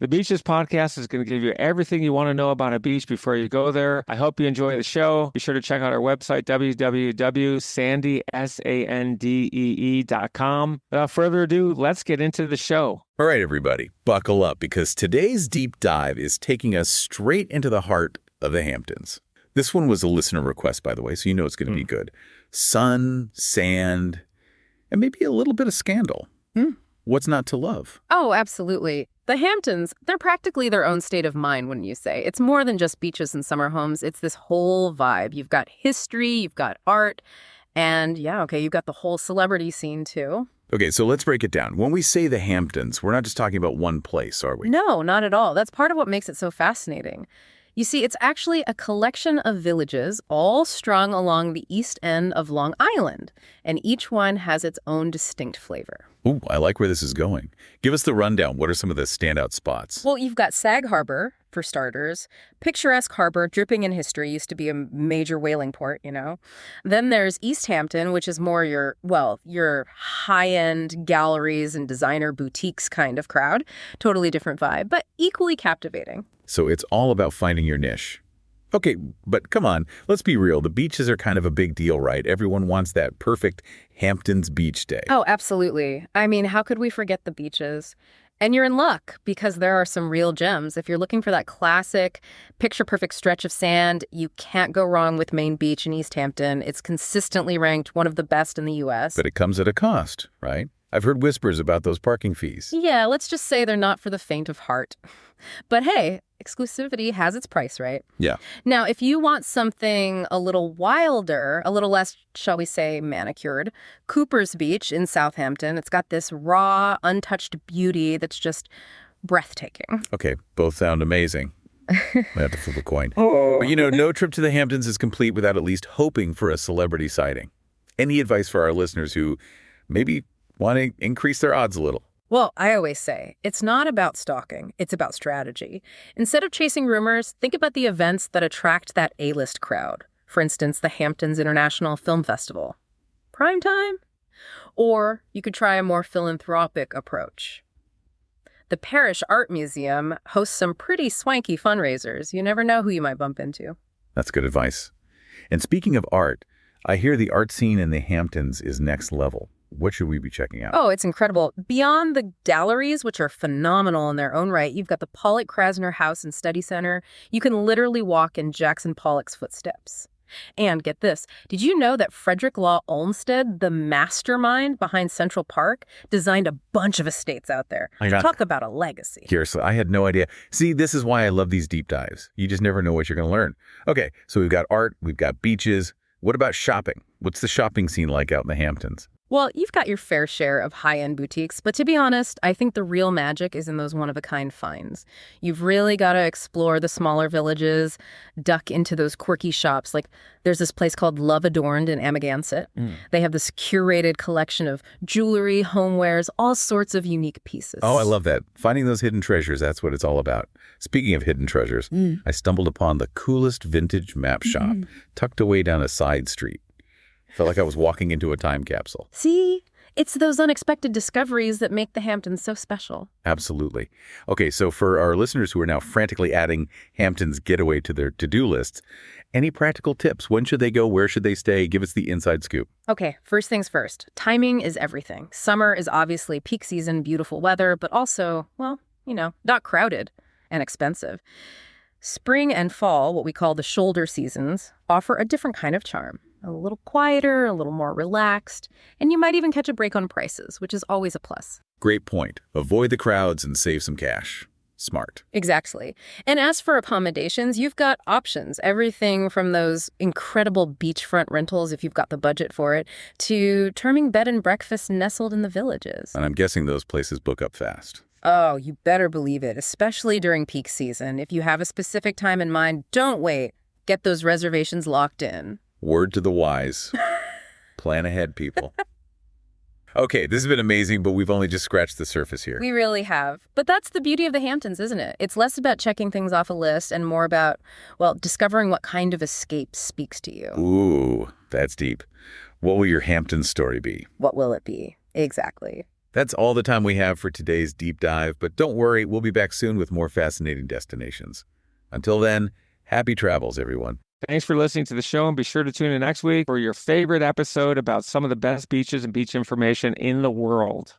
The Beaches podcast is going to give you everything you want to know about a beach before you go there. I hope you enjoy the show. Be sure to check out our website, www.sandee.com. Without further ado, let's get into the show. All right, everybody, buckle up because today's deep dive is taking us straight into the heart of the Hamptons. This one was a listener request, by the way, so you know it's going to be good. Sun, sand, and maybe a little bit of scandal. What's not to love? Oh, absolutely. The Hamptons, they're practically their own state of mind, wouldn't you say? It's more than just beaches and summer homes. It's this whole vibe. You've got history, you've got art, and you've got the whole celebrity scene too. Okay, so let's break it down. When we say the Hamptons, we're not just talking about one place, are we? No, not at all. That's part of what makes it so fascinating. You see, it's actually a collection of villages all strung along the east end of Long Island, and each one has its own distinct flavor. Ooh, I like where this is going. Give us the rundown. What are some of the standout spots? Well, you've got Sag Harbor, for starters. Picturesque harbor, dripping in history, used to be a major whaling port, you know. Then there's East Hampton, which is more your high-end galleries and designer boutiques kind of crowd. Totally different vibe, but equally captivating. So it's all about finding your niche. Okay, but come on, let's be real. The beaches are kind of a big deal, right? Everyone wants that perfect Hamptons beach day. Oh, absolutely. I mean, how could we forget the beaches? And you're in luck because there are some real gems. If you're looking for that classic, picture-perfect stretch of sand, you can't go wrong with Main Beach in East Hampton. It's consistently ranked one of the best in the U.S. But it comes at a cost, right? I've heard whispers about those parking fees. Yeah, let's just say they're not for the faint of heart. But hey, exclusivity has its price, right? Yeah. Now, if you want something a little wilder, a little less, shall we say, manicured, Cooper's Beach in Southampton, it's got this raw, untouched beauty that's just breathtaking. Okay, both sound amazing. I have to flip a coin. But no trip to the Hamptons is complete without at least hoping for a celebrity sighting. Any advice for our listeners who maybe want to increase their odds a little? Well, I always say, it's not about stalking, it's about strategy. Instead of chasing rumors, think about the events that attract that A-list crowd. For instance, the Hamptons International Film Festival. Prime time? Or you could try a more philanthropic approach. The Parish Art Museum hosts some pretty swanky fundraisers. You never know who you might bump into. That's good advice. And speaking of art, I hear the art scene in the Hamptons is next level. What should we be checking out? Oh, it's incredible. Beyond the galleries, which are phenomenal in their own right, you've got the Pollock-Krasner House and Study Center. You can literally walk in Jackson Pollock's footsteps. And get this, did you know that Frederick Law Olmsted, the mastermind behind Central Park, designed a bunch of estates out there? Talk about a legacy. Seriously, I had no idea. See, this is why I love these deep dives. You just never know what you're going to learn. Okay, so we've got art, we've got beaches. What about shopping? What's the shopping scene like out in the Hamptons? Well, you've got your fair share of high-end boutiques, but to be honest, I think the real magic is in those one-of-a-kind finds. You've really got to explore the smaller villages, duck into those quirky shops. Like, there's this place called Love Adorned in Amagansett. They have this curated collection of jewelry, homewares, all sorts of unique pieces. Oh, I love that. Finding those hidden treasures, that's what it's all about. Speaking of hidden treasures, I stumbled upon the coolest vintage map shop tucked away down a side street. Felt like I was walking into a time capsule. See? It's those unexpected discoveries that make the Hamptons so special. Absolutely. Okay, so for our listeners who are now frantically adding Hamptons Getaway to their to-do lists, any practical tips? When should they go? Where should they stay? Give us the inside scoop. Okay, first things first. Timing is everything. Summer is obviously peak season, beautiful weather, but also, not crowded and expensive. Spring and fall, what we call the shoulder seasons, offer a different kind of charm. A little quieter, a little more relaxed, and you might even catch a break on prices, which is always a plus. Great point. Avoid the crowds and save some cash. Smart. Exactly. And as for accommodations, you've got options. Everything from those incredible beachfront rentals, if you've got the budget for it, to charming bed and breakfasts nestled in the villages. And I'm guessing those places book up fast. Oh, you better believe it, especially during peak season. If you have a specific time in mind, don't wait. Get those reservations locked in. Word to the wise. Plan ahead, people. Okay, this has been amazing, but we've only just scratched the surface here. We really have. But that's the beauty of the Hamptons, isn't it? It's less about checking things off a list and more about, discovering what kind of escape speaks to you. Ooh, that's deep. What will your Hamptons story be? What will it be? Exactly. That's all the time we have for today's deep dive, but don't worry, we'll be back soon with more fascinating destinations. Until then, happy travels, everyone. Thanks for listening to the show, and be sure to tune in next week for your favorite episode about some of the best beaches and beach information in the world.